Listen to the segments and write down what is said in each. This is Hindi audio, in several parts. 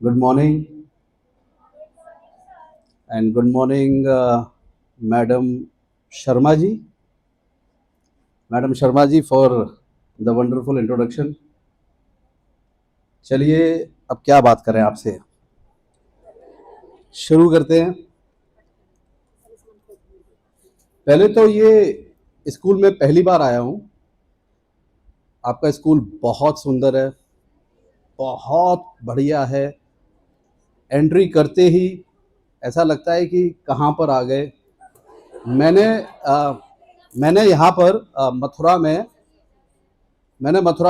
Good morning and good morning, Madam Sharma ji. Madam Sharma ji for the wonderful introduction. चलिए अब क्या बात करें आपसे शुरू करते हैं। पहले तो ये स्कूल में पहली बार आया हूँ। आपका स्कूल बहुत सुंदर है, बहुत बढ़िया है। एंट्री करते ही ऐसा लगता है कि कहाँ पर आ गए। मैंने मैंने यहाँ पर मथुरा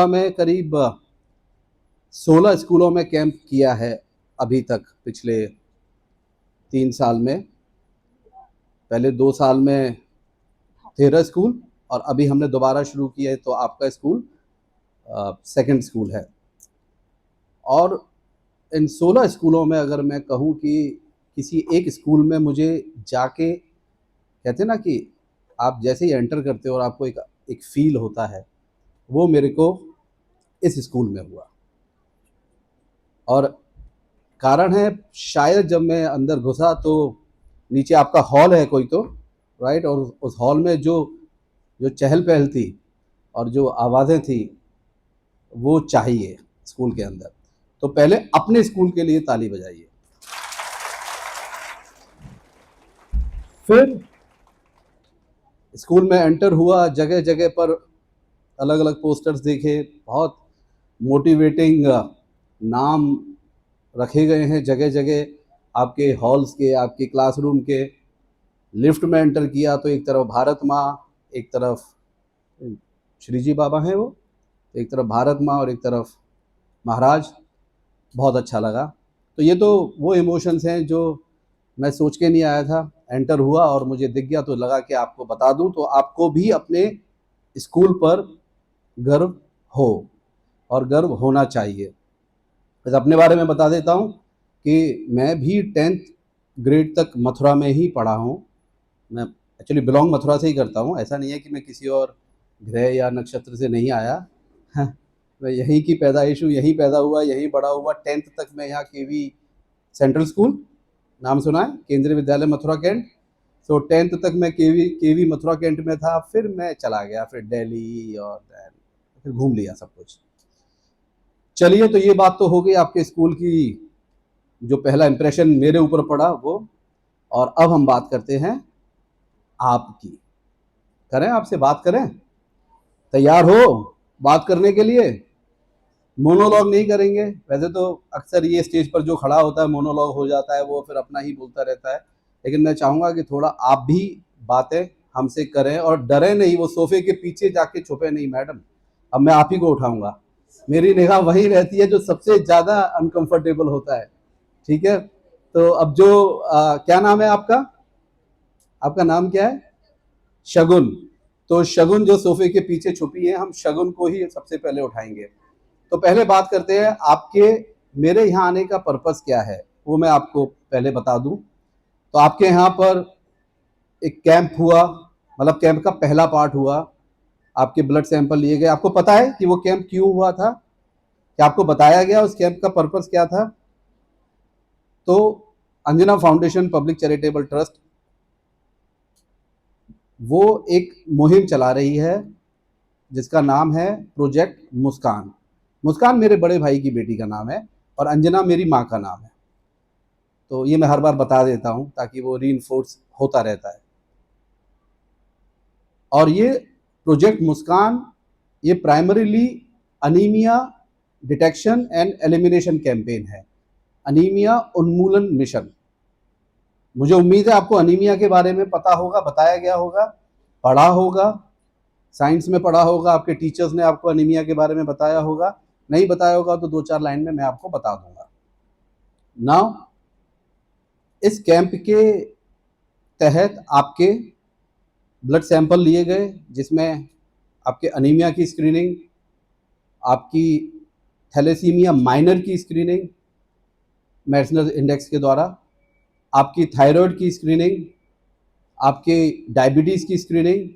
में करीब 16 स्कूलों में कैंप किया है अभी तक, पिछले 3 साल में। पहले 2 साल में 13 स्कूल और अभी हमने दोबारा शुरू किया है, तो आपका स्कूल सेकंड स्कूल है। और इन 16 स्कूलों में अगर मैं कहूँ कि किसी एक स्कूल में मुझे जाके, कहते हैं ना कि आप जैसे ही एंटर करते हो और आपको एक फील होता है, वो मेरे को इस स्कूल में हुआ। और कारण है, शायद जब मैं अंदर घुसा तो नीचे आपका हॉल है कोई तो, राइट, और उस हॉल में जो जो चहल पहल थी और जो आवाज़ें थी वो चाहिए स्कूल के अंदर। तो पहले अपने स्कूल के लिए ताली बजाइए। फिर स्कूल में एंटर हुआ, जगह जगह पर अलग अलग पोस्टर्स देखे, बहुत मोटिवेटिंग नाम रखे गए हैं जगह जगह आपके हॉल्स के, आपके क्लासरूम के। लिफ्ट में एंटर किया तो एक तरफ भारत माँ, एक तरफ श्री जी बाबा हैं वो, एक तरफ भारत माँ और एक तरफ महाराज। बहुत अच्छा लगा। तो ये तो वो इमोशंस हैं जो मैं सोच के नहीं आया था। एंटर हुआ और मुझे दिख गया तो लगा कि आपको बता दूं, तो आपको भी अपने स्कूल पर गर्व हो और गर्व होना चाहिए। बस अपने बारे में बता देता हूँ कि मैं भी 10th ग्रेड तक मथुरा में ही पढ़ा हूँ। मैं एक्चुअली बिलोंग मथुरा से ही करता हूँ। ऐसा नहीं है कि मैं किसी और ग्रह या नक्षत्र से नहीं आया। मैं यहीं की पैदाइश हूँ, यहीं पैदा हुआ, यहीं बड़ा हुआ। 10th तक मैं यहाँ केवी सेंट्रल स्कूल, नाम सुना है, केंद्रीय विद्यालय मथुरा कैंट। तो 10th तक मैं केवी केवी मथुरा कैंट में था। फिर मैं चला गया, फिर दिल्ली और फिर घूम लिया सब कुछ। चलिए, तो ये बात तो हो गई आपके स्कूल की, जो पहला इंप्रेशन मेरे ऊपर पड़ा वो। और अब हम बात करते हैं आपकी। करें आपसे बात करें? तैयार हो बात करने के लिए? मोनोलॉग नहीं करेंगे। वैसे तो अक्सर ये स्टेज पर जो खड़ा होता है मोनोलॉग हो जाता है, वो फिर अपना ही बोलता रहता है। लेकिन मैं चाहूँगा कि थोड़ा आप भी बातें हमसे करें और डरें नहीं, वो सोफे के पीछे जाके छुपे नहीं। मैडम, अब मैं आप ही को उठाऊंगा। मेरी निगाह वही रहती है जो सबसे ज़्यादा अनकंफर्टेबल होता है। ठीक है, तो अब जो क्या नाम है आपका? आपका नाम क्या है? शगुन। तो शगुन जो सोफे के पीछे छुपी है, हम शगुन को ही सबसे पहले उठाएंगे। तो पहले बात करते हैं आपके, मेरे यहाँ आने का पर्पस क्या है वो मैं आपको पहले बता दूं। तो आपके यहाँ पर एक कैंप हुआ, मतलब कैंप का पहला पार्ट हुआ। आपके ब्लड सैंपल लिए गए। आपको पता है कि वो कैंप क्यों हुआ था? क्या आपको बताया गया उस कैंप का पर्पस क्या था? तो Anjana foundation public charitable trust वो एक मुहिम चला रही है जिसका नाम है प्रोजेक्ट मुस्कान। मुस्कान मेरे बड़े भाई की बेटी का नाम है और अंजना मेरी माँ का नाम है। तो ये मैं हर बार बता देता हूँ ताकि वो रीइंफोर्स होता रहता है। और ये प्रोजेक्ट मुस्कान, ये primarily anaemia detection and elimination campaign है। अनीमिया उन्मूलन मिशन। मुझे उम्मीद है आपको अनीमिया के बारे में पता होगा, बताया गया होगा, पढ़ा होगा, साइंस में पढ़ा होगा, आपके टीचर्स ने आपको अनीमिया के बारे में बताया होगा। नहीं बताया होगा तो 2-4 लाइन में मैं आपको बता दूंगा। नाउ, इस कैंप के तहत आपके ब्लड सैंपल लिए गए, जिसमें आपके अनीमिया की स्क्रीनिंग, आपकी थैलेसीमिया माइनर की स्क्रीनिंग मैक्सनर इंडेक्स के द्वारा, आपकी थायराइड की स्क्रीनिंग, आपके डायबिटीज़ की स्क्रीनिंग,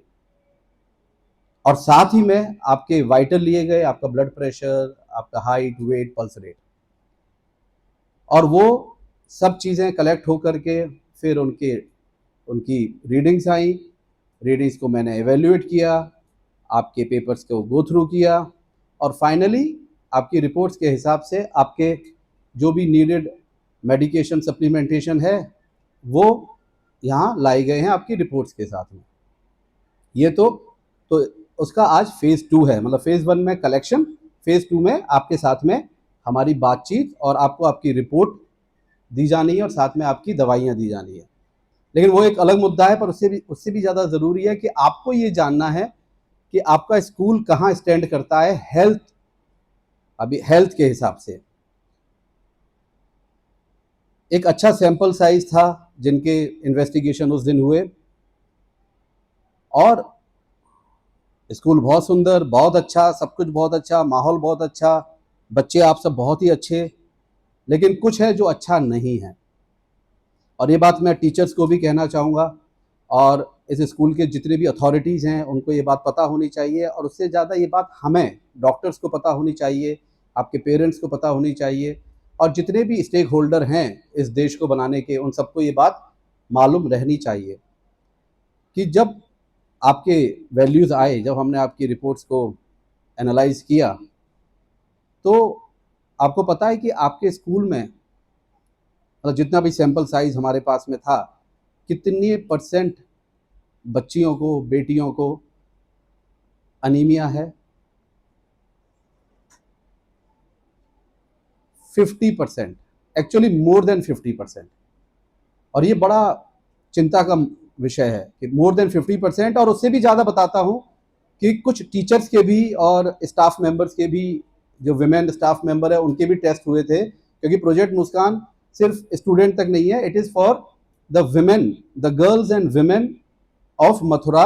और साथ ही में आपके वाइटल लिए गए, आपका ब्लड प्रेशर, आपका हाइट, वेट, पल्स रेट। और वो सब चीज़ें कलेक्ट हो करके फिर उनकी रीडिंग्स आई। रीडिंग्स को मैंने एवेल्यूएट किया, आपके पेपर्स को गो थ्रू किया और फाइनली आपकी रिपोर्ट्स के हिसाब से आपके जो भी नीडेड मेडिकेशन सप्लीमेंटेशन है वो यहाँ लाए गए हैं आपकी रिपोर्ट्स के साथ में। ये तो उसका आज फेज़ 2 है, मतलब फेज़ 1 में कलेक्शन, फेज़ 2 में आपके साथ में हमारी बातचीत और आपको आपकी रिपोर्ट दी जानी है और साथ में आपकी दवाइयाँ दी जानी है। लेकिन वो एक अलग मुद्दा है, पर उससे भी ज़्यादा ज़रूरी है कि आपको ये जानना है कि आपका स्कूल कहाँ स्टैंड करता है हेल्थ के हिसाब से। एक अच्छा सैंपल साइज था जिनके इन्वेस्टिगेशन उस दिन हुए और स्कूल बहुत सुंदर, बहुत अच्छा, सब कुछ बहुत अच्छा, माहौल बहुत अच्छा, बच्चे आप सब बहुत ही अच्छे, लेकिन कुछ है जो अच्छा नहीं है। और ये बात मैं टीचर्स को भी कहना चाहूँगा और इस स्कूल के जितने भी अथॉरिटीज़ हैं उनको ये बात पता होनी चाहिए और उससे ज़्यादा ये बात हमें डॉक्टर्स को पता होनी चाहिए, आपके पेरेंट्स को पता होनी चाहिए और जितने भी स्टेक होल्डर हैं इस देश को बनाने के, उन सबको ये बात मालूम रहनी चाहिए कि जब आपके वैल्यूज़ आए, जब हमने आपकी रिपोर्ट्स को एनालाइज़ किया तो आपको पता है कि आपके स्कूल में मतलब जितना भी सैंपल साइज हमारे पास में था, कितनी % बच्चियों को, बेटियों को अनीमिया है? 50%, एक्चुअली मोर देन 50%। और ये बड़ा चिंता का विषय है कि मोर देन 50%। और उससे भी ज़्यादा बताता हूँ कि कुछ टीचर्स के भी और स्टाफ मेंबर्स के भी, जो विमेन स्टाफ मेंबर है उनके भी टेस्ट हुए थे, क्योंकि प्रोजेक्ट मुस्कान सिर्फ स्टूडेंट तक नहीं है, it is for the women, the girls and women of Mathura,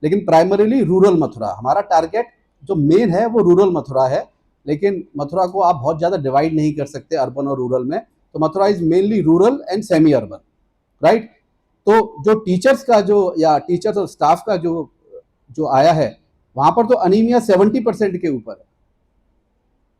लेकिन प्राइमरीली रूरल मथुरा। हमारा टारगेट जो मेन है वो रूरल मथुरा है, लेकिन मथुरा को आप बहुत ज़्यादा डिवाइड नहीं कर सकते अर्बन और रूरल में, तो Mathura is mainly rural and semi urban, right. तो जो टीचर्स का जो या टीचर्स और स्टाफ का जो आया है वहाँ पर तो अनीमिया 70% के ऊपर है।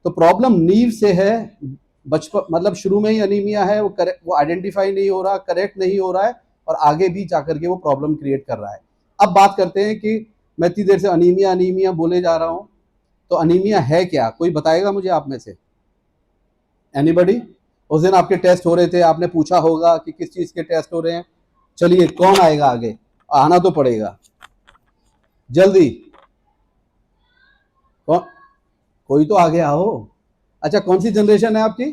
तो प्रॉब्लम नींव से है, बचपन मतलब शुरू में ही अनीमिया है, वो आइडेंटिफाई नहीं हो रहा, करेक्ट नहीं हो रहा है और आगे भी जाकर के वो प्रॉब्लम क्रिएट कर रहा है। अब बात करते हैं कि मैं इतनी देर से अनीमिया अनीमिया बोले जा रहा हूँ, तो अनीमिया है क्या? कोई बताएगा मुझे आप में से? एनीबडी? उस दिन आपके टेस्ट हो रहे थे, आपने पूछा होगा कि किस चीज़ के टेस्ट हो रहे हैं। चलिए कौन आएगा आगे? आना तो पड़ेगा जल्दी। कौन? कोई तो आगे आओ। अच्छा, कौन सी जनरेशन है आपकी?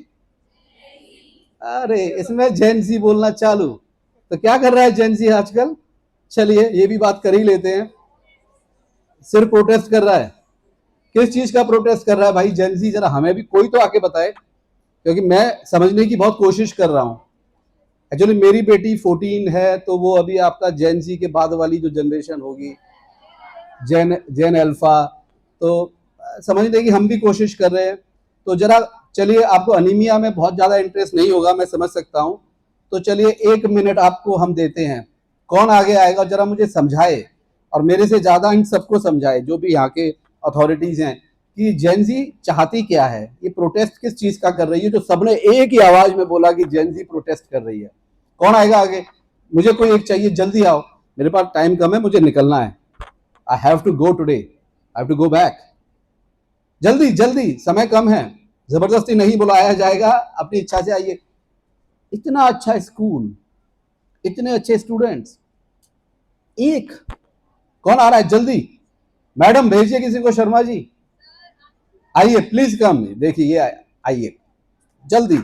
अरे इसमें जेन ज़ी बोलना चालू। तो क्या कर रहा है जेन ज़ी आजकल? चलिए ये भी बात कर ही लेते हैं। सिर्फ प्रोटेस्ट कर रहा है। किस चीज का प्रोटेस्ट कर रहा है भाई जेन ज़ी? जरा हमें भी कोई तो आके बताए, क्योंकि मैं समझने की बहुत कोशिश कर रहा हूं। एक्चुअली मेरी बेटी 14 है, तो वो अभी आपका जेन ज़ी के बाद वाली जो जनरेशन होगी, जेन अल्फा, तो समझने की हम भी कोशिश कर रहे हैं। तो जरा चलिए, आपको अनीमिया में बहुत ज़्यादा इंटरेस्ट नहीं होगा, मैं समझ सकता हूँ, तो चलिए 1 मिनट आपको हम देते हैं। कौन आगे आएगा जरा मुझे समझाए और मेरे से ज़्यादा इन सबको समझाए, जो भी यहाँ के अथॉरिटीज़ हैं, कि जेन ज़ी चाहती क्या है, ये प्रोटेस्ट किस चीज़ का कर रही है, जो सबने एक ही आवाज़ में बोला कि जेन ज़ी प्रोटेस्ट कर रही है। कौन आएगा आगे? मुझे कोई एक चाहिए, जल्दी आओ, मेरे पास टाइम कम है, मुझे निकलना है। I have to go today, I have to go back. जल्दी जल्दी, समय कम है, जबरदस्ती नहीं बुलाया जाएगा, अपनी इच्छा से आइए। इतना अच्छा स्कूल, इतने अच्छे स्टूडेंट्स, एक कौन आ रहा है? जल्दी मैडम भेजिए किसी को। शर्मा जी आइए प्लीज कम। देखिए ये आइए जल्दी।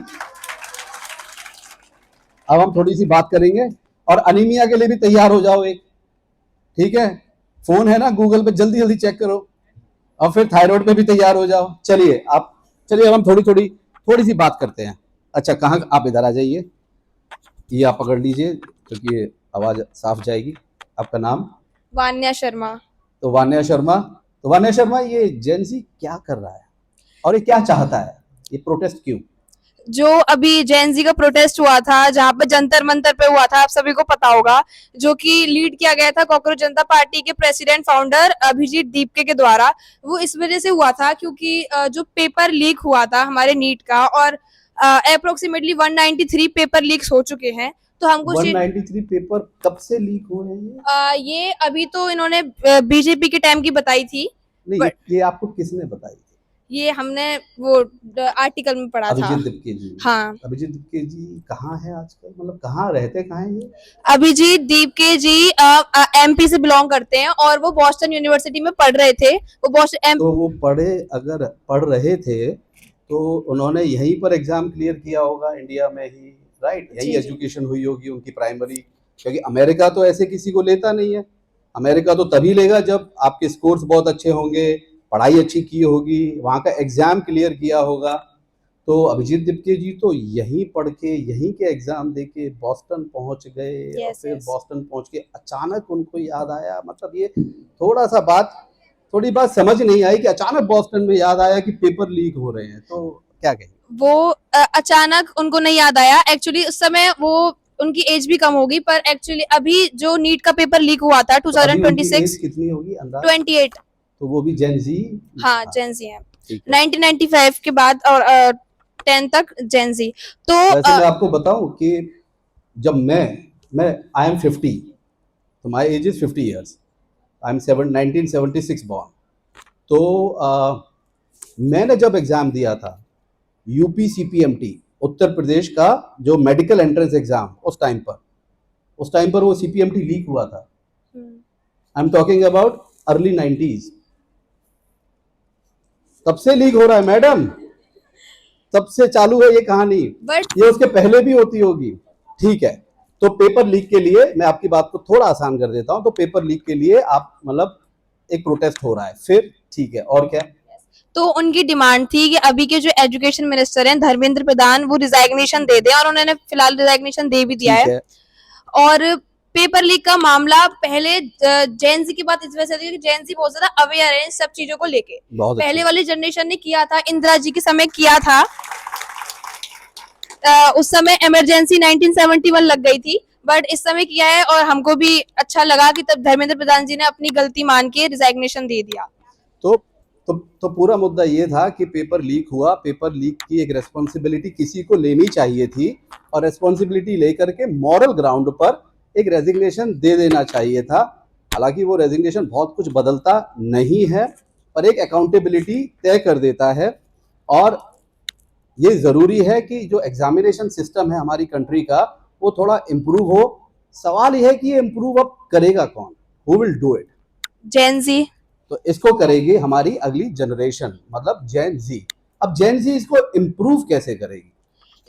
अब हम थोड़ी सी बात करेंगे और अनीमिया के लिए भी तैयार हो जाओ एक, ठीक है? फोन है ना, गूगल पे जल्दी जल्दी चेक करो और फिर थायराइड पे भी तैयार हो जाओ। चलिए आप, चलिए अब हम थोड़ी सी बात करते हैं। अच्छा कहाँ, आप इधर आ जाइए, ये आप पकड़ लीजिए क्योंकि ये आवाज साफ जाएगी। आपका नाम? वान्या शर्मा। तो वान्या शर्मा, ये जेन ज़ी क्या कर रहा है और ये क्या चाहता है, ये प्रोटेस्ट क्यों? जो अभी जेन जी का प्रोटेस्ट हुआ था, जहाँ पे जंतर मंतर पे हुआ था, आप सभी को पता होगा, जो कि लीड किया गया था कॉकरोच जनता पार्टी के प्रेसिडेंट फाउंडर अभिजीत दीपके के द्वारा। वो इस वजह से हुआ था क्योंकि जो पेपर लीक हुआ था हमारे नीट का, और अप्रोक्सीमेटली 193 पेपर लीक्स हो चुके हैं। तो हमको 193 पेपर कब से लीक हुए हैं ये अभी तो इन्होंने बीजेपी के टाइम की बताई थी, नहीं, बट ये आपको किसने बताई थी? ये हमने वो आर्टिकल में पढ़ा था। अभिजीत दिपके जी। हाँ, अभिजीत दिपके जी कहाँ है आजकल, मतलब कहाँ रहते, कहाँ है ये? अभिजीत दीपके जी एमपी से बिलोंग करते हैं और वो बॉस्टन यूनिवर्सिटी में पढ़ रहे थे। वो बॉस्टन तो वो पढ़े, अगर पढ़ रहे थे तो उन्होंने यहीं पर एग्जाम क्लियर किया होगा, इंडिया में ही, राइट? यही जी। एजुकेशन हुई होगी उनकी प्राइमरी, क्योंकि अमेरिका तो ऐसे किसी को लेता नहीं है। अमेरिका तो तभी लेगा जब आपके स्कोर्स बहुत अच्छे होंगे, पढ़ाई अच्छी की होगी, वहाँ का एग्जाम क्लियर किया होगा। तो अभिजीत दिपके जी तो यहीं पढ़ के, यहीं के एग्जाम दे के बॉस्टन पहुंच गए, और यस फिर यस। बॉस्टन पहुंच के अचानक उनको याद आया, मतलब ये थोड़ी बात समझ नहीं आई कि अचानक बॉस्टन में याद आया कि पेपर लीक हो रहे हैं, तो क्या कहें? वो अचानक उनको नहीं याद आया, एक्चुअली उस समय वो उनकी एज भी कम होगी, पर एक्चुअली अभी जो नीट का पेपर लीक हुआ था तो अभी उनकी 2026। एज कितनी होगी अंदाज? 28। तो वो भी जेन जी? हाँ, हाँ, जेन जी है। ठीक है। 1995 के बाद और 10 तक जेन जी। तो वैसे मैं आपको बताऊं कि जब मैं आई एम 50, तो my age is 50 years, I am 1976 born. तो मैंने जब एग्ज़ाम दिया था यूपी सीपीएमटी, उत्तर प्रदेश का जो मेडिकल एंट्रेंस एग्ज़ाम, उस टाइम पर वो सीपीएमटी लीक हुआ था। I am talking about early 90s। तब से लीक हो रहा है मैडम, तब से चालू है ये कहानी। बट ये उसके पहले भी होती होगी, ठीक है। तो पेपर लीक के लिए मैं आपकी बात को थोड़ा आसान कर देता हूं। तो पेपर लीक के लिए आप मतलब एक प्रोटेस्ट हो रहा है, फिर ठीक है, और क्या? तो उनकी डिमांड थी कि अभी के जो एजुकेशन मिनिस्टर हैं धर्मेंद्र प्रधान, वो रिजाइग्नेशन दे दें, और उन्होंने फिलहाल रिजाइग्नेशन दे भी दिया ठीक है। है। और पेपर लीक का मामला पहले जैन जी की बात इस वजह से थी कि जैन जी बहुत ज्यादा अवेयर है इन सब चीजों को लेके। बहुत पहले अच्छे। वाली जनरेशन ने किया था, इंदिरा जी के समय किया था। उस समय इमरजेंसी 1971 लग गई थी, बट इस समय किया है और हमको भी अच्छा लगा कि तब धर्मेंद्र प्रधान जी ने अपनी गलती मान के रिजाइग्नेशन दे दिया। तो तो पूरा मुद्दा ये था कि पेपर लीक हुआ, पेपर लीक की एक रेस्पॉन्सिबिलिटी किसी को लेनी चाहिए थी, और रेस्पॉन्सिबिलिटी लेकर के मॉरल ग्राउंड पर एक रेजिग्नेशन दे देना चाहिए था। हालांकि वो रेजिग्नेशन बहुत कुछ बदलता नहीं है, पर एक अकाउंटेबिलिटी तय कर देता है। और ये ज़रूरी है कि जो एग्जामिनेशन सिस्टम है हमारी कंट्री का, वो थोड़ा इम्प्रूव हो। सवाल यह है कि ये इम्प्रूव अब करेगा कौन? Who will do it? Jain ji. तो इसको करेगी हमारी अगली जनरेशन, मतलब जेन जी। अब जेन जी इसको इम्प्रूव कैसे करेगी?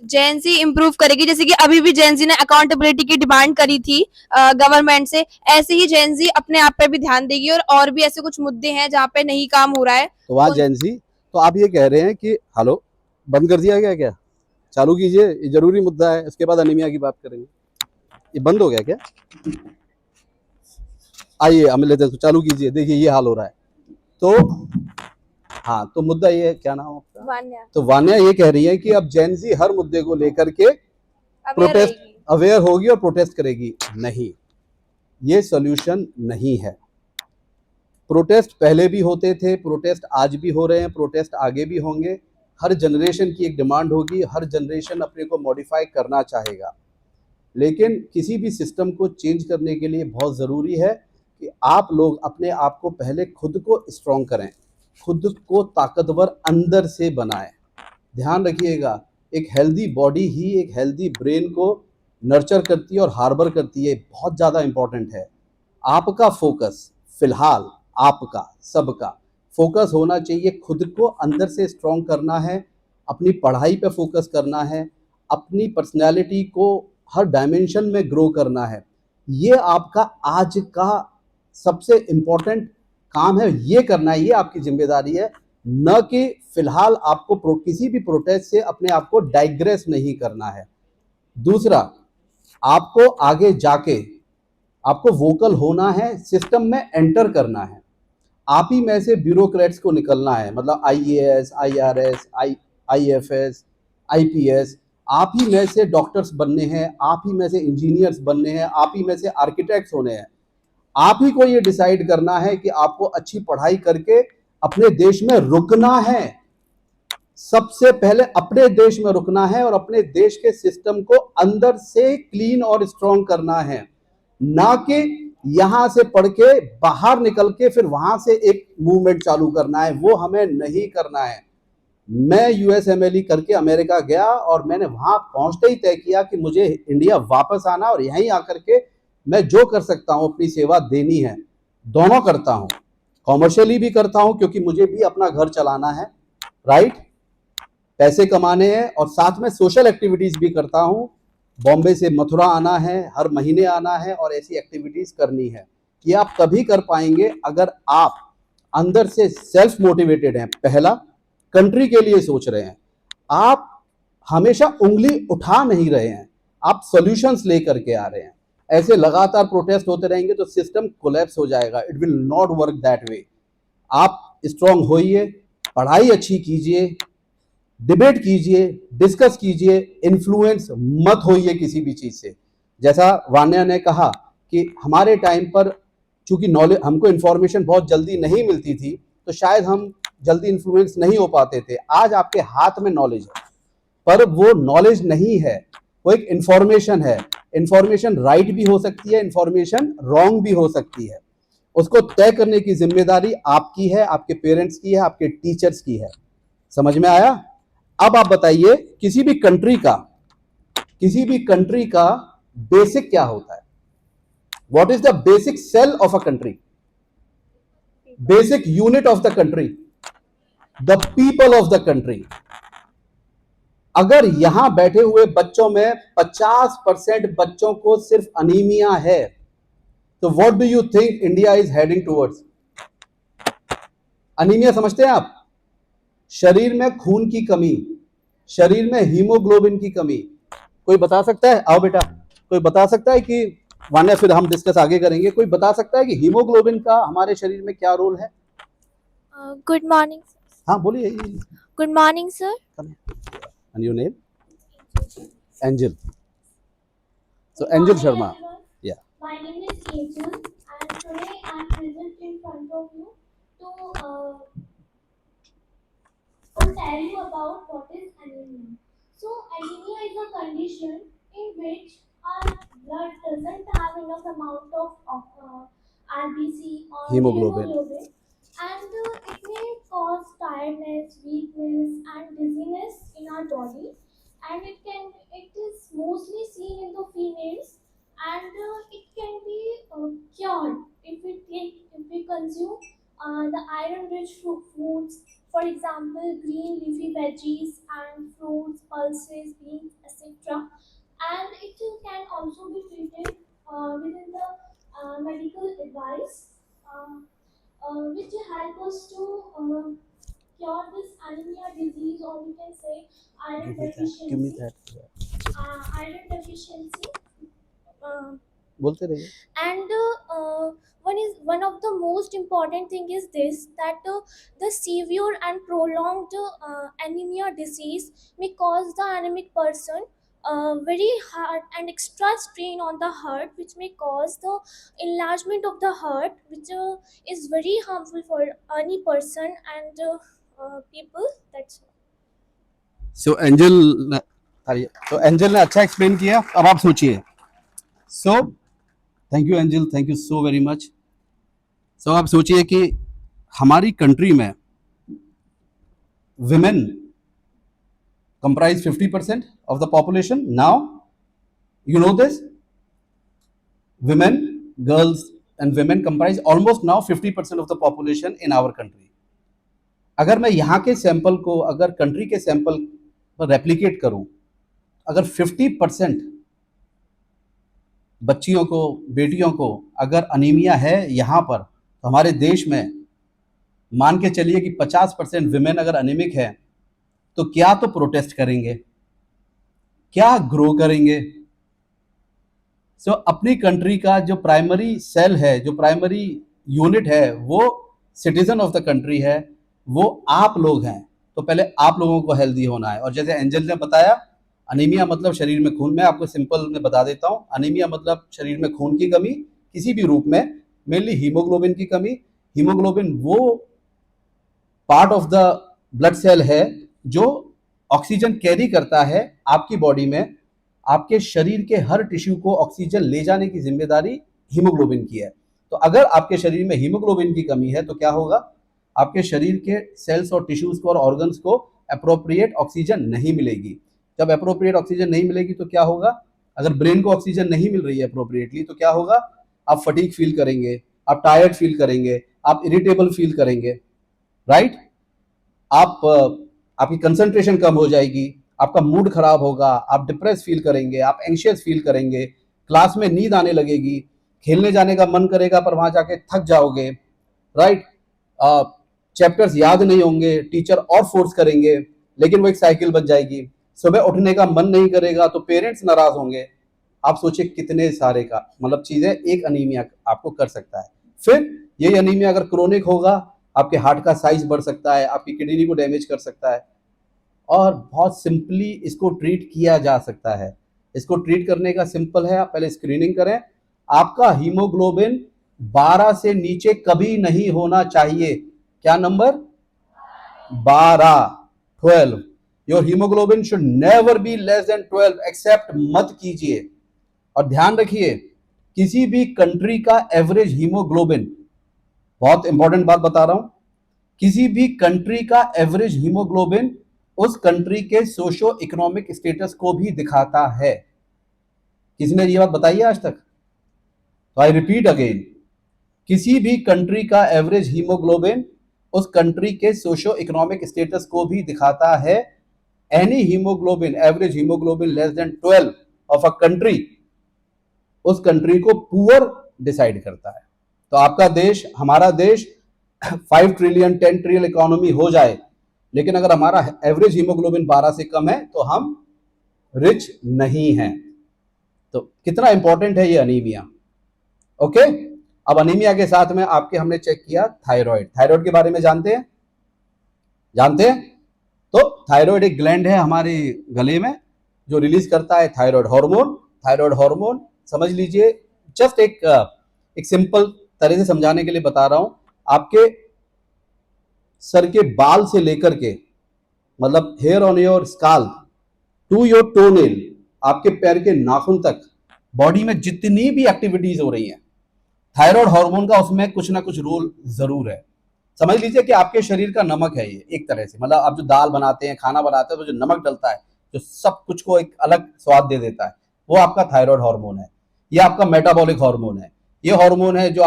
जैन जी इम्प्रूव करेगी, जैसे कि अभी भी जैन जी ने अकाउंटेबिलिटी की डिमांड करी थी गवर्नमेंट से, ऐसे ही जैन जी अपने आप पे भी ध्यान देगी, और भी ऐसे कुछ मुद्दे हैं जहाँ पे नहीं काम हो रहा है तो वहाँ जेन जी, तो आप ये कह रहे हैं कि हेलो, बंद कर दिया गया क्या? चालू कीजिए, ये जरूरी मुद्दा है, इसके बाद अनीमिया की बात करेंगे। ये बंद हो गया क्या? आइए हम लेते हैं, चालू कीजिए, देखिए ये हाल हो रहा है। तो हाँ, तो मुद्दा ये है, क्या नाम आपका? वान्या। तो वान्या ये कह रही है कि अब जेन जी हर मुद्दे को लेकर के प्रोटेस्ट, अवेयर होगी और प्रोटेस्ट करेगी। नहीं, ये सोल्यूशन नहीं है। प्रोटेस्ट पहले भी होते थे, प्रोटेस्ट आज भी हो रहे हैं, प्रोटेस्ट आगे भी होंगे। हर जनरेशन की एक डिमांड होगी, हर जनरेशन अपने को मॉडिफाई करना चाहेगा, लेकिन किसी भी सिस्टम को चेंज करने के लिए बहुत ज़रूरी है कि आप लोग अपने आप को पहले खुद को स्ट्रॉन्ग करें, खुद को ताकतवर अंदर से बनाएं। ध्यान रखिएगा, एक हेल्दी बॉडी ही एक हेल्दी ब्रेन को नर्चर करती है और हार्बर करती है, बहुत ज़्यादा इम्पॉर्टेंट है। आपका फोकस फिलहाल, आपका सबका फोकस होना चाहिए, खुद को अंदर से स्ट्रॉन्ग करना है, अपनी पढ़ाई पे फोकस करना है, अपनी पर्सनैलिटी को हर डायमेंशन में ग्रो करना है। ये आपका आज का सबसे इम्पोर्टेंट काम है, ये करना है, ये आपकी जिम्मेदारी है। न कि फिलहाल आपको किसी भी प्रोटेस्ट से अपने आप को डाइग्रेस नहीं करना है। दूसरा, आपको आगे जाके आपको वोकल होना है, सिस्टम में एंटर करना है। आप ही में से ब्यूरोक्रेट्स को निकलना है, मतलब आईएएस, आईआरएस, आईएफएस, आईपीएस, आप ही में से डॉक्टर्स बनने हैं, आप ही में से इंजीनियर्स बनने हैं, आप ही में से आर्किटेक्ट्स होने हैं। आप ही को ये डिसाइड करना है कि आपको अच्छी पढ़ाई करके अपने देश में रुकना है, सबसे पहले अपने देश में रुकना है और अपने देश के सिस्टम को अंदर से क्लीन और स्ट्रांग करना है, ना कि यहां से पढ़ के बाहर निकल के फिर वहां से एक मूवमेंट चालू करना है। वो हमें नहीं करना है। मैं यूएसएमएलई करके अमेरिका गया और मैंने वहां पहुंचते ही तय किया कि मुझे इंडिया वापस आना और यहीं आकर के मैं जो कर सकता हूं अपनी सेवा देनी है। दोनों करता हूं, कॉमर्शियली भी करता हूं क्योंकि मुझे भी अपना घर चलाना है, राइट, पैसे कमाने हैं, और साथ में सोशल एक्टिविटीज भी करता हूं। बॉम्बे से मथुरा आना है, हर महीने आना है और ऐसी एक्टिविटीज करनी है। कि आप तभी कर पाएंगे अगर आप अंदर से सेल्फ मोटिवेटेड हैं, पहला, कंट्री के लिए सोच रहे हैं, आप हमेशा उंगली उठा नहीं रहे हैं, आप सॉल्यूशंस लेकर के आ रहे हैं। ऐसे लगातार प्रोटेस्ट होते रहेंगे तो सिस्टम कोलैप्स हो जाएगा। It will not work that way. आप स्ट्रांग होइए, पढ़ाई अच्छी कीजिए, डिबेट कीजिए, डिस्कस कीजिए, इन्फ्लुएंस मत होइए किसी भी चीज से। जैसा वान्या ने कहा कि हमारे टाइम पर चूंकि नॉलेज, हमको इंफॉर्मेशन बहुत जल्दी नहीं मिलती थी तो शायद हम जल्दी इन्फ्लुएंस नहीं हो पाते थे। आज आपके हाथ में नॉलेज है, पर वो नॉलेज नहीं है, वो एक इंफॉर्मेशन है। इंफॉर्मेशन राइट भी हो सकती है, इंफॉर्मेशन रॉन्ग भी हो सकती है। उसको तय करने की जिम्मेदारी आपकी है, आपके पेरेंट्स की है, आपके टीचर्स की है। समझ में आया? अब आप बताइए, किसी भी कंट्री का बेसिक क्या होता है? What is the basic cell of a country? Basic unit of the country, the people of the country. अगर यहां बैठे हुए बच्चों में 50% बच्चों को सिर्फ अनीमिया है, तो what do you think India is heading towards? Anaemia समझते हैं आप? शरीर में खून की कमी, शरीर में हीमोग्लोबिन की कमी। कोई बता सकता है? आओ बेटा, कोई बता सकता है कि, वान्या फिर हम डिस्कस आगे करेंगे, कोई बता सकता है कि हीमोग्लोबिन का हमारे शरीर में क्या रोल है? Good morning. हाँ बोलिए। Good morning, sir. And your name? Angel. So Angel Sharma. Yeah. My name is Angel, and today I am present in front of you to tell you about what is anemia. So, anemia is a condition in which our blood doesn't have enough amount of RBC or Hemoglobin. and it may cause tiredness, weakness, and dizziness in our body. And it is mostly seen in the females, and it can be cured if we consume the iron-rich foods, for example, green leafy veggies and fruits, pulses, beans, etc. And it can also be treated within the medical advice, which help us to cure this anemia disease, or we can say iron deficiency. Give me that. Iron deficiency. बोलते रहिए। And one of the most important thing is this, that the severe and prolonged anemia disease may cause the anemic person very hard and extra strain on the heart, which may cause the enlargement of the heart, which is very harmful for any person and people. That's all. So Angel ने अच्छा एक्सप्लेन किया। अब आप सोचिए। So thank you Angel, thank you so very much. So आप सोचिए कि हमारी कंट्री में women comprise 50% of the population. Now, you know this? Women, girls and women comprise almost now 50% of the population in our country. अगर मैं यहाँ के सैंपल को अगर कंट्री के सैंपल पर रेप्लिकेट करूं, अगर 50% बच्चियों को, बेटियों को अगर अनीमिया है यहाँ पर, तो हमारे देश में मान के चलिए कि 50% विमेन अगर अनीमिक है, तो क्या तो प्रोटेस्ट करेंगे, क्या ग्रो करेंगे। सो अपनी कंट्री का जो प्राइमरी सेल है, जो प्राइमरी यूनिट है, वो सिटीजन ऑफ द कंट्री है, वो आप लोग हैं। तो पहले आप लोगों को हेल्दी होना है। और जैसे एंजल ने बताया, अनीमिया मतलब शरीर में खून, मैं आपको सिंपल में बता देता हूँ। अनीमिया मतलब शरीर में खून की कमी किसी भी रूप में, मेनली हीमोग्लोबिन की कमी। हीमोग्लोबिन वो part of the blood cell है जो ऑक्सीजन कैरी करता है आपकी बॉडी में, आपके शरीर के हर टिश्यू को ऑक्सीजन ले जाने की जिम्मेदारी हीमोग्लोबिन की है। तो अगर आपके शरीर में हीमोग्लोबिन की कमी है तो क्या होगा, आपके शरीर के सेल्स और टिश्यूज को और ऑर्गन्स को अप्रोप्रिएट ऑक्सीजन नहीं मिलेगी। जब अप्रोप्रिएट ऑक्सीजन नहीं मिलेगी तो क्या होगा, अगर ब्रेन को ऑक्सीजन नहीं मिल रही है अप्रोप्रिएटली तो क्या होगा, आप फटीग फील करेंगे, आप टायर्ड फील करेंगे, आप इरिटेबल फील करेंगे, राइट। आप आपकी कंसंट्रेशन कम हो जाएगी, आपका मूड खराब होगा, आप डिप्रेस फील करेंगे, आप एंशियस फील करेंगे, क्लास में नींद आने लगेगी, खेलने जाने का मन करेगा पर वहां जाके थक जाओगे, राइट। चैप्टर्स याद नहीं होंगे, टीचर और फोर्स करेंगे लेकिन वो एक साइकिल बन जाएगी। सुबह उठने का मन नहीं करेगा तो पेरेंट्स नाराज होंगे। आप सोचिए कितने सारे का मतलब चीजें एक अनीमिया आपको कर सकता है। फिर यही अनीमिया अगर क्रोनिक होगा, आपके हार्ट का साइज बढ़ सकता है, आपकी किडनी को डैमेज कर सकता है, और बहुत सिंपली इसको ट्रीट किया जा सकता है। इसको ट्रीट करने का सिंपल है, आप पहले स्क्रीनिंग करें। आपका हीमोग्लोबिन 12 से नीचे कभी नहीं होना चाहिए। क्या number? 12 your haemoglobin should never be less than 12 except मत कीजिए। और ध्यान रखिए, किसी भी कंट्री का एवरेज हीमोग्लोबिन, बहुत इंपॉर्टेंट बात बता रहा हूं, किसी भी कंट्री का एवरेज हीमोग्लोबिन उस कंट्री के सोशो इकोनॉमिक स्टेटस को भी दिखाता है। किसी ने ये बात बताई है आज तक? तो आई रिपीट अगेन, किसी भी कंट्री का एवरेज हीमोग्लोबिन उस कंट्री के सोशो इकोनॉमिक स्टेटस को भी दिखाता है। Any haemoglobin, average haemoglobin less than 12 of a country, उस कंट्री को पुअर डिसाइड करता है। तो आपका देश, हमारा देश 5 ट्रिलियन 10 ट्रिलियन इकोनॉमी हो जाए, लेकिन अगर हमारा एवरेज हीमोग्लोबिन 12 से कम है तो हम रिच नहीं हैं। तो कितना इंपॉर्टेंट है ये अनीमिया। ओके, अब अनीमिया के साथ में आपके हमने चेक किया थायराइड। थायराइड के बारे में जानते हैं? जानते हैं? तो थायराइड एक ग्लैंड है हमारे गले में जो रिलीज करता है थायराइड हार्मोन। थायराइड हार्मोन समझ लीजिए, जस्ट एक सिंपल तरह से समझाने के लिए बता रहा हूं। आपके सर के बाल से लेकर के, मतलब hair on your scalp to your toenail, आपके पैर के नाखून तक, बॉडी में जितनी भी एक्टिविटीज हो रही हैं, थायराइड हार्मोन का उसमें कुछ ना कुछ रोल जरूर है। समझ लीजिए कि आपके शरीर का नमक है ये एक तरह से, मतलब आप जो दाल बनाते हैं, खाना बनाते हैं, तो जो नमक डलता है, जो सब कुछ को एक अलग स्वाद दे देता है, वो आपका थायराइड हार्मोन है। ये आपका मेटाबॉलिक हार्मोन है। ये हार्मोन है जो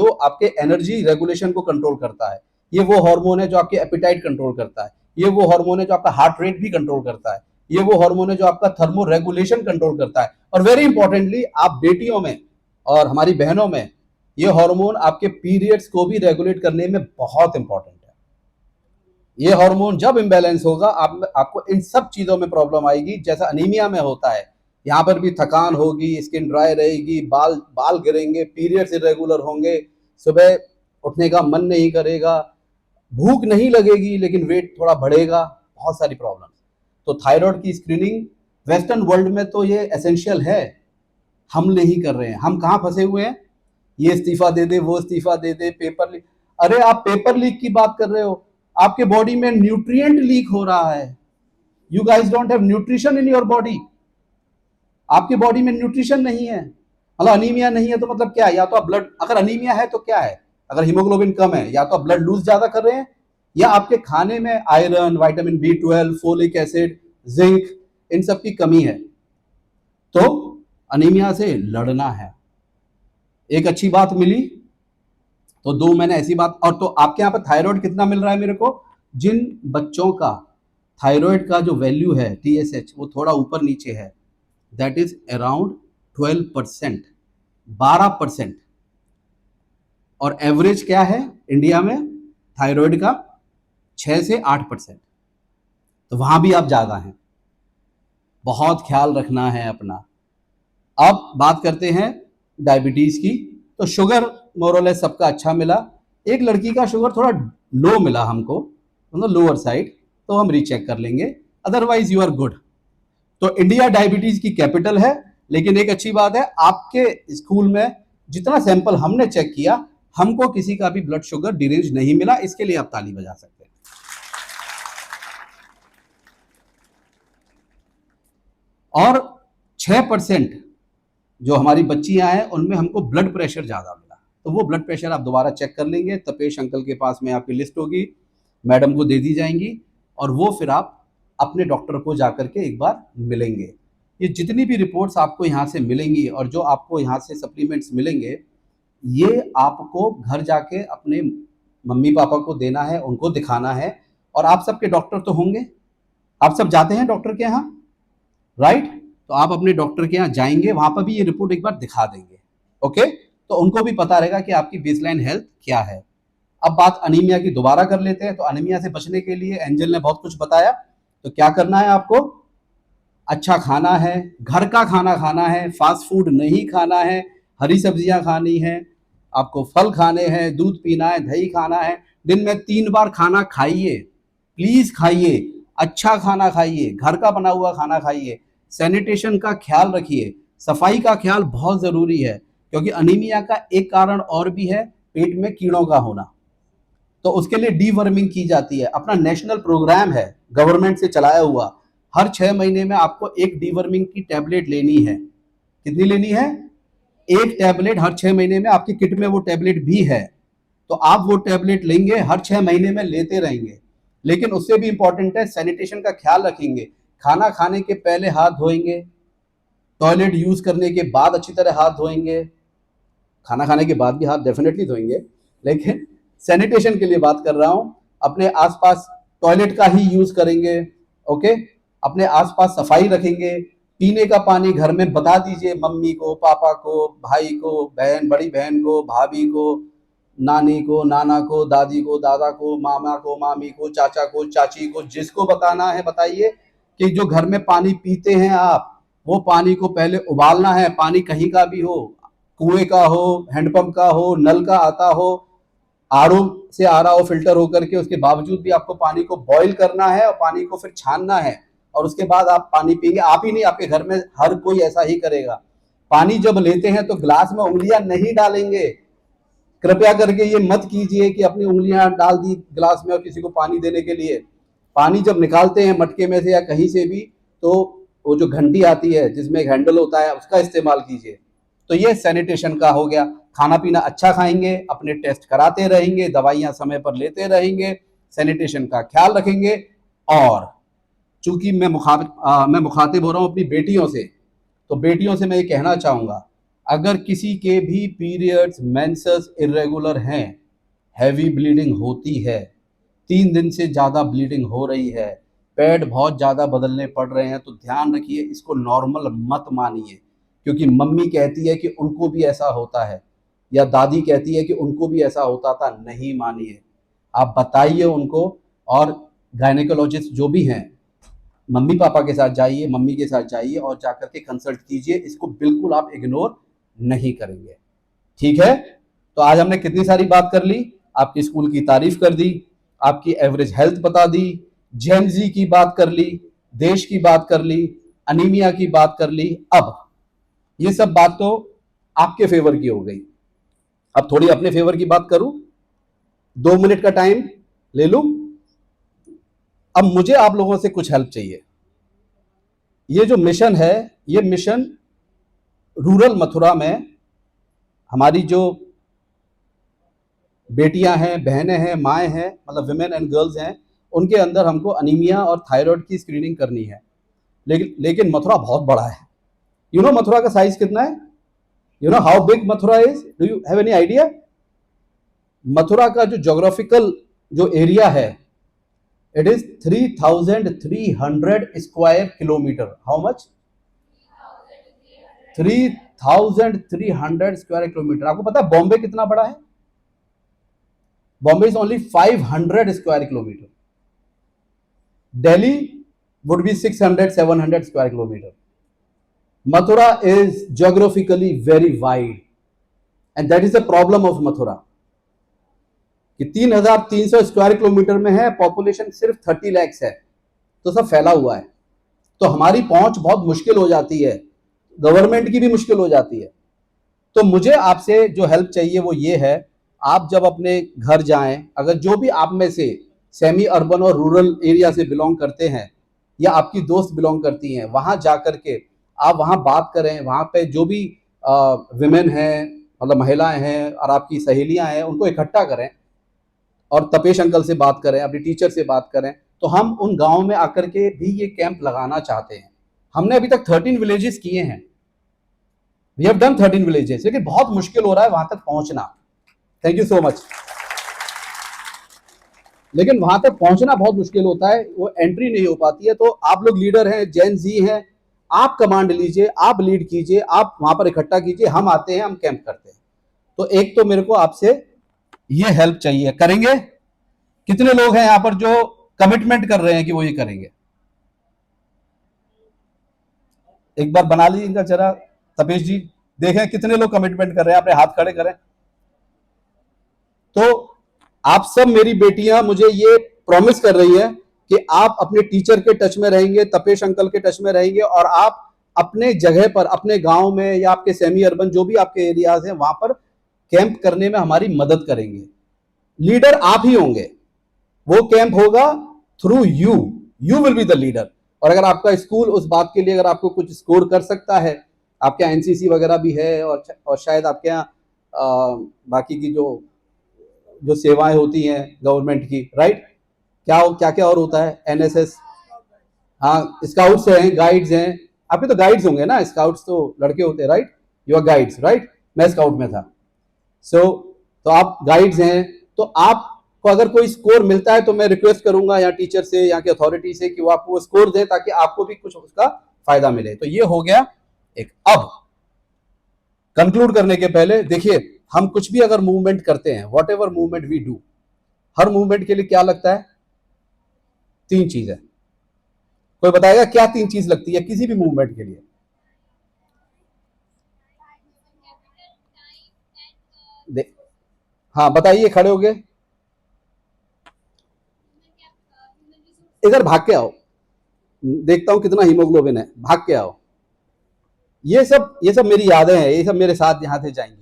आपके एनर्जी रेगुलेशन को कंट्रोल करता है। ये वो हार्मोन है जो आपके एपिटाइट कंट्रोल करता है। ये वो हार्मोन है जो आपका हार्ट रेट भी कंट्रोल करता है। ये वो हार्मोन है जो आपका थर्मो रेगुलेशन कंट्रोल करता है। और वेरी इंपॉर्टेंटली, आप बेटियों में और हमारी बहनों में ये हार्मोन आपके पीरियड्स को भी रेगुलेट करने में बहुत इंपॉर्टेंट है। ये हार्मोन जब इम्बैलेंस होगा, आपको इन सब चीजों में प्रॉब्लम आएगी, जैसा अनीमिया में होता है। यहाँ पर भी थकान होगी, स्किन ड्राई रहेगी, बाल गिरेंगे, पीरियड्स इरेगुलर होंगे, सुबह उठने का मन नहीं करेगा, भूख नहीं लगेगी लेकिन वेट थोड़ा बढ़ेगा, बहुत सारी प्रॉब्लम। तो थायराइड की स्क्रीनिंग वेस्टर्न वर्ल्ड में तो ये एसेंशियल है, हम नहीं कर रहे हैं। हम कहाँ फंसे हुए हैं? ये इस्तीफा दे दे, वो इस्तीफा दे दे, पेपर लीक। अरे आप पेपर लीक की बात कर रहे हो, आपके बॉडी में न्यूट्रिएंट लीक हो रहा है। You guys don't have nutrition in your body. आपके बॉडी में न्यूट्रिशन नहीं है, मतलब अनीमिया नहीं है तो मतलब क्या है? या तो आप ब्लड, अगर अनीमिया है तो क्या है, अगर हीमोग्लोबिन कम है, या तो आप ब्लड लूज ज्यादा कर रहे हैं, या आपके खाने में iron, vitamin B12, folic acid, zinc, इन सब की कमी है। तो अनीमिया से लड़ना है। एक अच्छी बात मिली तो दो मैंने ऐसी बात। और तो आपके यहाँ पर थायराइड कितना मिल रहा है मेरे को? जिन बच्चों का थायराइड का जो वैल्यू है TSH वो थोड़ा ऊपर नीचे है, दैट इज अराउंड 12%, 12%। और एवरेज क्या है इंडिया में थायराइड का? 6 से 8%। तो वहां भी आप ज्यादा हैं, बहुत ख्याल रखना है अपना। अब बात करते हैं डायबिटीज की। तो शुगर मोरलेस सबका अच्छा मिला। एक लड़की का शुगर थोड़ा लो मिला हमको, मतलब लोअर साइड, तो हम रीचेक कर लेंगे, अदरवाइज यू आर गुड। तो इंडिया डायबिटीज की कैपिटल है, लेकिन एक अच्छी बात है, आपके स्कूल में जितना सैंपल हमने चेक किया, हमको किसी का भी ब्लड शुगर डिरेंज नहीं मिला। इसके लिए आप ताली बजा सकते हैं। और 6% जो हमारी बच्चियां हैं उनमें हमको ब्लड प्रेशर ज़्यादा मिला। तो वो ब्लड प्रेशर आप दोबारा चेक कर लेंगे, तपेश अंकल के पास में आपकी लिस्ट होगी, मैडम को दे दी जाएंगी और वो फिर आप अपने डॉक्टर को जाकर के एक बार मिलेंगे। ये जितनी भी रिपोर्ट्स आपको यहाँ से मिलेंगी और जो आपको यहाँ से सप्लीमेंट्स मिलेंगे, ये आपको घर जाके अपने मम्मी पापा को देना है, उनको दिखाना है। और आप सबके डॉक्टर तो होंगे, आप सब जाते हैं डॉक्टर के यहाँ, राइट? तो आप अपने डॉक्टर के यहाँ जाएंगे, वहां पर भी ये रिपोर्ट एक बार दिखा देंगे, ओके? तो उनको भी पता रहेगा कि आपकी बेसलाइन हेल्थ क्या है। अब बात अनीमिया की दोबारा कर लेते हैं। तो अनीमिया से बचने के लिए एंजल ने बहुत कुछ बताया। तो क्या करना है आपको? अच्छा खाना है, घर का खाना खाना है, फास्ट फूड नहीं खाना है, हरी सब्जियां खानी है, आपको फल खाने हैं, दूध पीना है, दही खाना है, दिन में 3 बार खाना खाइए, प्लीज खाइए, अच्छा खाना खाइए, घर का बना हुआ खाना खाइए, सैनिटेशन का ख्याल रखिए, सफाई का ख्याल बहुत जरूरी है, क्योंकि अनीमिया का एक कारण और भी है पेट में कीड़ों का होना। तो उसके लिए डीवर्मिंग की जाती है। अपना नेशनल प्रोग्राम है गवर्नमेंट से चलाया हुआ, हर 6 महीने में आपको एक डीवर्मिंग की टैबलेट लेनी है। कितनी लेनी है? एक टैबलेट हर 6 महीने में। आपकी किट में वो टैबलेट भी है, तो आप वो टैबलेट लेंगे, हर 6 महीने में लेते रहेंगे। लेकिन उससे भी इंपॉर्टेंट है सैनिटेशन का ख्याल रखेंगे। खाना खाने के पहले हाथ धोएंगे, टॉयलेट यूज करने के बाद अच्छी तरह हाथ धोएंगे, खाना खाने के बाद भी हाथ डेफिनेटली धोएंगे, लेकिन सैनिटेशन के लिए बात कर रहा हूं। अपने आसपास टॉयलेट का ही यूज करेंगे, ओके? अपने आसपास सफाई रखेंगे। पीने का पानी घर में बता दीजिए मम्मी को, पापा को, भाई को, बहन, बड़ी बहन को, भाभी को, नानी को, नाना को, दादी को, दादा को, मामा को, मामी को, चाचा को, चाची को, जिसको बताना है बताइए कि जो घर में पानी पीते हैं आप, वो पानी को पहले उबालना है। पानी कहीं का भी हो, कुएं का हो, हैंडपंप का हो, नल का आता हो, आरओ से आ रहा हो फिल्टर होकर के, उसके बावजूद भी आपको पानी को बॉईल करना है और पानी को फिर छानना है और उसके बाद आप पानी पिएंगे। आप ही नहीं, आपके घर में हर कोई ऐसा ही करेगा। पानी जब लेते हैं तो गिलास में उंगलियां नहीं डालेंगे। कृपया करके ये मत कीजिए कि अपनी उंगलियां डाल दी गिलास में और किसी को पानी देने के लिए। पानी जब निकालते हैं मटके में से या कहीं से भी, तो वो जो घंटी आती है जिसमें एक हैंडल होता है, उसका इस्तेमाल कीजिए। तो ये सैनिटेशन का हो गया। खाना पीना अच्छा खाएंगे, अपने टेस्ट कराते रहेंगे, दवाइयां समय पर लेते रहेंगे, सैनिटेशन का ख्याल रखेंगे। और चूंकि मैं मुखातिब हो रहा हूं अपनी बेटियों से, तो बेटियों से मैं ये कहना चाहूंगा, अगर किसी के भी पीरियड्स, मेंसेस इरेगुलर हैं, हैवी ब्लीडिंग होती है, 3 दिन से ज़्यादा ब्लीडिंग हो रही है, पैड बहुत ज़्यादा बदलने पड़ रहे हैं, तो ध्यान रखिए, इसको नॉर्मल मत मानिए। क्योंकि मम्मी कहती है कि उनको भी ऐसा होता है या दादी कहती है कि उनको भी ऐसा होता था, नहीं मानिए। आप बताइए उनको, और गायनेकोलॉजिस्ट जो भी हैं, मम्मी पापा के साथ जाइए, मम्मी के साथ जाइए और जाकर के कंसल्ट कीजिए। इसको बिल्कुल आप इग्नोर नहीं करेंगे, ठीक है? तो आज हमने कितनी सारी बात कर ली, आपकी स्कूल की तारीफ कर दी, आपकी एवरेज हेल्थ बता दी, जेन जी की बात कर ली, देश की बात कर ली, अनीमिया की बात कर ली। अब ये सब बात तो आपके फेवर की हो गई। अब थोड़ी अपने फेवर की बात करूं, 2 मिनट का टाइम ले लूं। अब मुझे आप लोगों से कुछ हेल्प चाहिए। ये जो मिशन है, ये मिशन रूरल मथुरा में हमारी जो बेटियां हैं, बहनें हैं, माएँ हैं, मतलब विमेन एंड गर्ल्स हैं, उनके अंदर हमको अनीमिया और थायराइड की स्क्रीनिंग करनी है। लेकिन मथुरा बहुत बड़ा है। यू नो मथुरा का साइज कितना है? You know how big Mathura is? Do you have any idea? Mathura का जो ज्योग्राफिकल जो एरिया है, it is 3,300 square kilometre. How much? 3,300 square kilometre. आपको पता है बॉम्बे कितना बड़ा है? Bombay is only 500 square kilometre. Delhi would be 600-700 square kilometer. Mathura is geographically very wide, and that is the problem of Mathura. कि 3,300 स्क्वायर किलोमीटर में है, पॉपुलेशन सिर्फ 30 लाख है, तो सब फैला हुआ है। तो हमारी पहुंच बहुत मुश्किल हो जाती है, गवर्नमेंट की भी मुश्किल हो जाती है। तो मुझे आपसे जो हेल्प चाहिए वो ये है, आप जब अपने घर जाएं, अगर जो भी आप में से सेमी अर्बन और रूरल एरिया से बिलोंग करते हैं, या आपकी दोस्त बिलोंग करती हैं, वहाँ जा कर के आप वहाँ बात करें, वहाँ पे जो भी विमेन हैं, मतलब महिलाएं हैं और आपकी सहेलियां हैं, उनको इकट्ठा करें और तपेश अंकल से बात करें, अपनी टीचर से बात करें। तो हम उन गाँव में आकर के भी ये कैंप लगाना चाहते हैं। हमने अभी तक 13 विलेजेस किए हैं, वी हैव डन 13 विलेजेस, लेकिन बहुत मुश्किल हो रहा है वहां तक पहुंचना। Thank you so much. लेकिन वहां तक पहुंचना बहुत मुश्किल होता है, वो एंट्री नहीं हो पाती है। तो आप लोग लीडर हैं, जेन जी हैं, आप कमांड लीजिए, आप लीड कीजिए, आप वहां पर इकट्ठा कीजिए, हम आते हैं, हम कैंप करते हैं। तो एक तो मेरे को आपसे ये हेल्प चाहिए, करेंगे? कितने लोग हैं यहां पर जो कमिटमेंट कर रहे हैं कि वो ये करेंगे? एक बार बना लीजिएगा जरा तपेश जी, देखें कितने लोग कमिटमेंट कर रहे हैं, अपने हाथ खड़े करें। तो आप सब मेरी बेटियां मुझे ये प्रॉमिस कर रही हैं कि आप अपने टीचर के टच में रहेंगे, तपेश अंकल के टच में रहेंगे, और आप अपने जगह पर, अपने गांव में या आपके सेमी अर्बन जो भी आपके एरियाज हैं, वहां पर कैंप करने में हमारी मदद करेंगे। लीडर आप ही होंगे, वो कैंप होगा through you, you will be the leader. और अगर आपका स्कूल उस बात के लिए अगर आपको कुछ स्कोर कर सकता है, आपके यहाँ एनसीसी वगैरह भी है, और शायद आपके यहाँ बाकी की जो सेवाएं होती हैं गवर्नमेंट की, राइट, क्या क्या और होता है, एनएसएस, हाँ, स्काउट्स हैं, गाइड्स हैं। आपके तो गाइड्स होंगे ना, स्काउट्स तो लड़के होते हैं, right, you are guides, right, मैं स्काउट में था। तो आप गाइड्स हैं, तो आपको अगर कोई स्कोर मिलता है तो मैं रिक्वेस्ट करूंगा यहाँ टीचर से, यहाँ की अथॉरिटी से, कि वो आपको स्कोर दें ताकि आपको भी कुछ उसका फायदा मिले। तो ये हो गया एक। अब कंक्लूड करने के पहले देखिए, हम कुछ भी अगर मूवमेंट करते हैं, whatever movement we do, हर मूवमेंट के लिए क्या लगता है? 3 चीज है। कोई बताएगा क्या 3 चीज लगती है किसी भी मूवमेंट के लिए? हाँ बताइए, खड़े हो गए, इधर भाग के आओ, देखता हूं कितना हीमोग्लोबिन है, भाग के आओ। ये सब मेरी यादें हैं, ये सब मेरे साथ यहां से जाएंगी।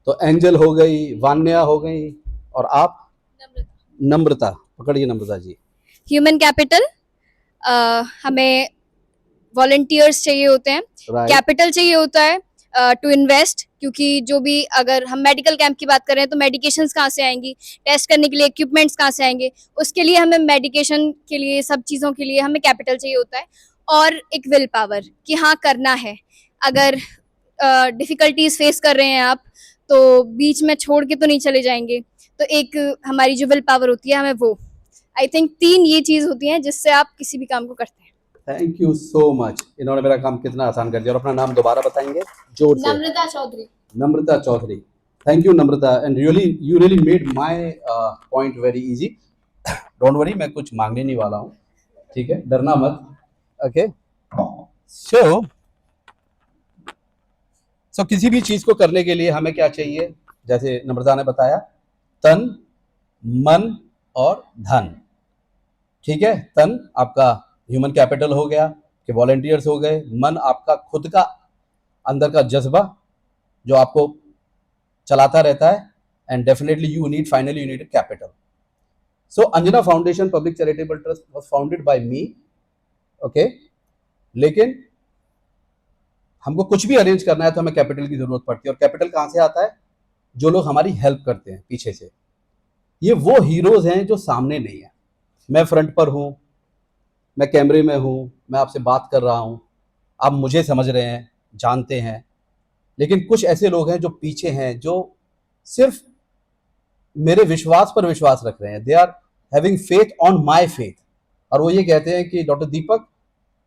तो एंजल हो गई, वान्या हो गई, और आप? नम्रता, पकड़िए नम्रता जी। ह्यूमन कैपिटल, हमें वॉलंटियर्स चाहिए होते हैं, कैपिटल चाहिए होता है टू इन्वेस्ट, क्योंकि जो भी, अगर हम मेडिकल कैंप की बात करें तो मेडिकेशंस कहाँ से आएंगी, टेस्ट करने के लिए इक्विपमेंट्स कहाँ से आएंगे, उसके लिए हमें मेडिकेशन के लिए, सब चीज़ों के लिए हमें कैपिटल चाहिए होता है। और एक विल पावर कि हाँ करना है। अगर डिफ़िकल्टीज फेस कर रहे हैं आप, तो बीच में छोड़ के तो नहीं चले जाएंगे। तो एक हमारी जो विल पावर होती है, हमें वो, आई थिंक 3 ये चीज़ होती हैं जिससे आप किसी भी काम को करते हैं। थैंक यू सो मच, इन्होंने मेरा काम कितना आसान कर दिया। और अपना नाम दोबारा बताएंगे जोर से? Namrata Chaudhary. Namrata Chaudhary, thank you Namrata, and you really made my point very easy. Don't worry, मैं कुछ मांगने नहीं वाला हूँ, ठीक है, डरना मत। ओके, सो किसी भी चीज को करने के लिए हमें क्या चाहिए? जैसे नम्रता ने बताया, तन, मन और धन, ठीक है। तन आपका ह्यूमन कैपिटल हो गया, कि वॉलंटियर्स हो गए। मन आपका खुद का अंदर का जज्बा जो आपको चलाता रहता है, and definitely you need capital. So Anjana foundation public charitable trust was founded by me, okay. लेकिन हमको कुछ भी अरेंज करना है तो हमें कैपिटल की जरूरत पड़ती है। और कैपिटल कहाँ से आता है? जो लोग हमारी हेल्प करते हैं पीछे से। ये वो हीरोज हैं जो सामने नहीं है। मैं फ्रंट पर हूँ, मैं कैमरे में हूँ, मैं आपसे बात कर रहा हूँ, आप मुझे समझ रहे हैं, जानते हैं, लेकिन कुछ ऐसे लोग हैं जो पीछे हैं, जो सिर्फ मेरे विश्वास पर विश्वास रख रहे हैं। They are having faith on my faith, और वो ये कहते हैं कि डॉक्टर दीपक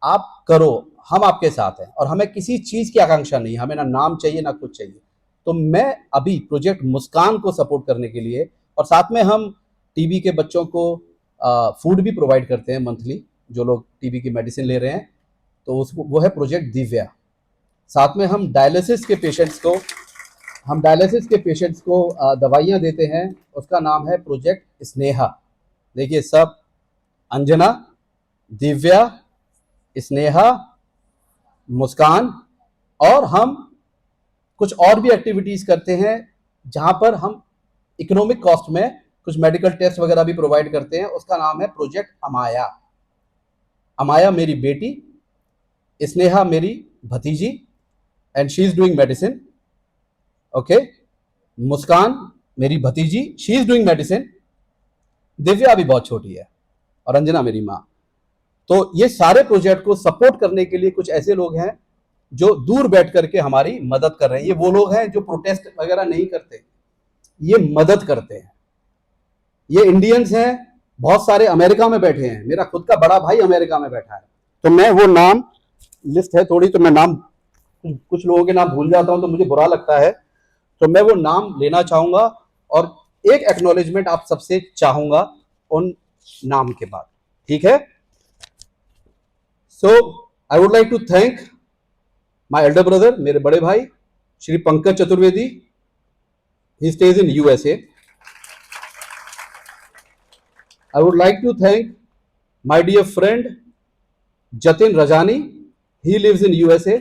आप करो, हम आपके साथ हैं, और हमें किसी चीज़ की आकांक्षा नहीं, हमें ना नाम चाहिए ना कुछ चाहिए। तो मैं अभी प्रोजेक्ट मुस्कान को सपोर्ट करने के लिए, और साथ में हम टीबी के बच्चों को फूड भी प्रोवाइड करते हैं मंथली, जो लोग टीबी की मेडिसिन ले रहे हैं, तो उसको, वो है प्रोजेक्ट दिव्या। साथ में हम डायलिसिस के पेशेंट्स को दवाइयाँ देते हैं, उसका नाम है प्रोजेक्ट स्नेहा। देखिए सब, अंजना, दिव्या, स्नेहा, मुस्कान, और हम कुछ और भी एक्टिविटीज़ करते हैं जहाँ पर हम इकोनॉमिक कॉस्ट में कुछ मेडिकल टेस्ट वगैरह भी प्रोवाइड करते हैं। उसका नाम है प्रोजेक्ट अमाया। अमाया मेरी बेटी, स्नेहा मेरी भतीजी and she is doing medicine, okay, Muskan मेरी भतीजी, she is doing medicine, Divya भी बहुत छोटी है, और अंजना मेरी माँ। तो ये सारे प्रोजेक्ट को सपोर्ट करने के लिए कुछ ऐसे लोग हैं जो दूर बैठ करके हमारी मदद कर रहे हैं। ये वो लोग हैं जो प्रोटेस्ट वगैरह नहीं करते, ये मदद करते हैं। ये इंडियंस हैं, बहुत सारे अमेरिका में बैठे हैं, मेरा खुद का बड़ा भाई अमेरिका में बैठा है। तो मैं वो नाम, लिस्ट है थोड़ी, तो मैं नाम कुछ लोगों के नाम भूल जाता हूं तो मुझे बुरा लगता है, तो मैं वो नाम लेना चाहूंगा और एक एक्नॉलेजमेंट आप सबसे चाहूंगा उन नाम के बाद, ठीक है। So I would like to thank my elder brother, मेरे बड़े भाई Shri Pankaj Chaturvedi, he stays in USA. I would like to thank my dear friend Jatin Rajani. He lives in USA.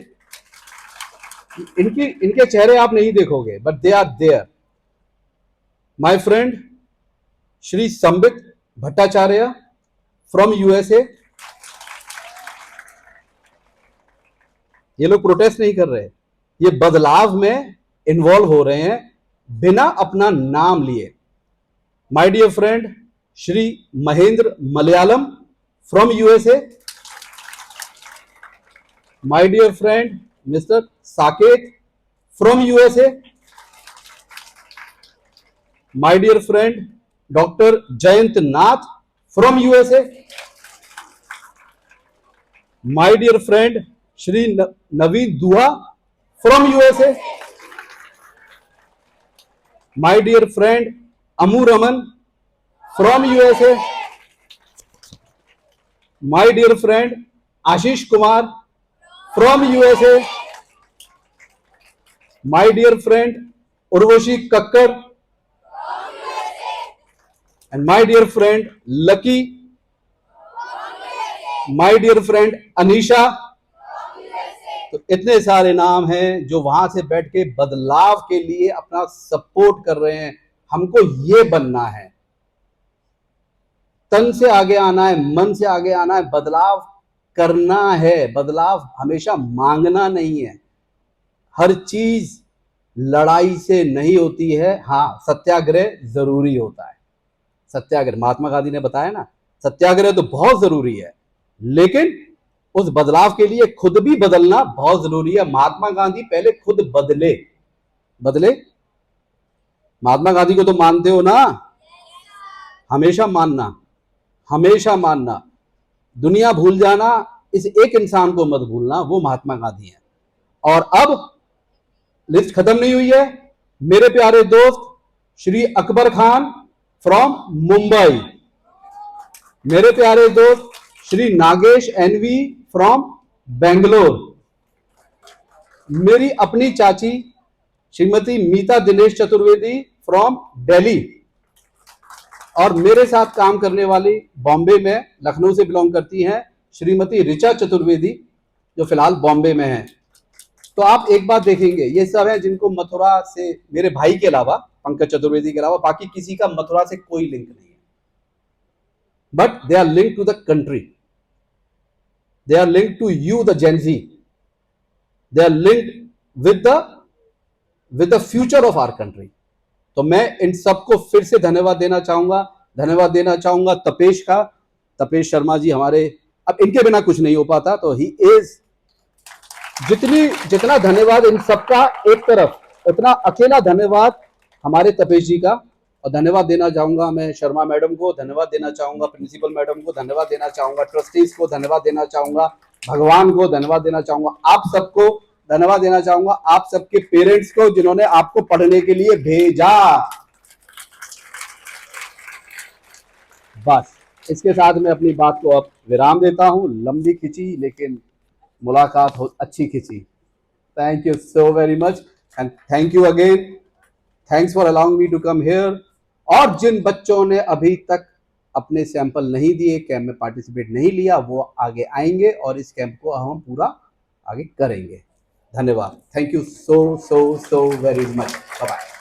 इनके चेहरे आप नहीं देखोगे, but they are there. My friend Shri Sambit Bhattacharya from USA. ये लोग प्रोटेस्ट नहीं कर रहे, ये बदलाव में इन्वॉल्व हो रहे हैं बिना अपना नाम लिए। My dear friend Shri Mahendra Malayalam from USA, my dear friend mister Saket from USA, my dear friend doctor Jayant Nath from USA, my dear friend Shri Naveen Dua from USA, my dear friend Amu Raman from USA, my dear friend Ashish Kumar from USA, my dear friend Urvashi Kakkar from USA, and my dear friend Lucky, my dear friend Anisha from USA। तो इतने सारे नाम हैं जो वहां से बैठ के बदलाव के लिए अपना सपोर्ट कर रहे हैं। हमको ये बनना है, तन से आगे आना है, मन से आगे आना है, बदलाव करना है। बदलाव हमेशा मांगना नहीं है, हर चीज लड़ाई से नहीं होती है। हाँ, सत्याग्रह जरूरी होता है, सत्याग्रह महात्मा गांधी ने बताया ना, सत्याग्रह तो बहुत जरूरी है, लेकिन उस बदलाव के लिए खुद भी बदलना बहुत जरूरी है। महात्मा गांधी पहले खुद बदले। महात्मा गांधी को तो मानते हो ना? हमेशा मानना, दुनिया भूल जाना, इस एक इंसान को मत भूलना, वो महात्मा गांधी है। और अब लिस्ट खत्म नहीं हुई है। मेरे प्यारे दोस्त श्री अकबर खान फ्रॉम मुंबई, मेरे प्यारे दोस्त श्री नागेश एनवी फ्रॉम बेंगलोर, मेरी अपनी चाची श्रीमती मीता दिनेश चतुर्वेदी फ्रॉम दिल्ली, और मेरे साथ काम करने वाली बॉम्बे में, लखनऊ से बिलोंग करती हैं श्रीमती ऋचा चतुर्वेदी, जो फिलहाल बॉम्बे में है। तो आप एक बात देखेंगे, ये सब हैं जिनको मथुरा से, मेरे भाई के अलावा, पंकज चतुर्वेदी के अलावा, बाकी किसी का मथुरा से कोई लिंक नहीं है, but they are link to the country, they are link to you the gen Z, they are linked with the future of our country. तो मैं इन सबको फिर से धन्यवाद देना चाहूंगा तपेश का, तपेश शर्मा जी हमारे, अब इनके बिना कुछ नहीं हो पाता, तो ही इज, जितना धन्यवाद इन सबका एक तरफ, उतना अकेला धन्यवाद हमारे तपेश जी का। और धन्यवाद देना चाहूंगा मैं शर्मा मैडम को, धन्यवाद देना चाहूंगा प्रिंसिपल मैडम को, धन्यवाद देना चाहूंगा ट्रस्टीज को, धन्यवाद देना चाहूंगा भगवान को, धन्यवाद देना चाहूंगा आप सबको, धन्यवाद देना चाहूंगा आप सबके पेरेंट्स को जिन्होंने आपको पढ़ने के लिए भेजा। बस इसके साथ मैं अपनी बात को अब विराम देता हूं। लंबी खिंची लेकिन मुलाकात अच्छी खिंची। Thank you so very much and thank you again, thanks for allowing me to come here. और जिन बच्चों ने अभी तक अपने सैंपल नहीं दिए, कैंप में पार्टिसिपेट नहीं लिया, वो आगे आएंगे और इस कैंप को हम पूरा आगे करेंगे। धन्यवाद, thank you so very much, bye bye.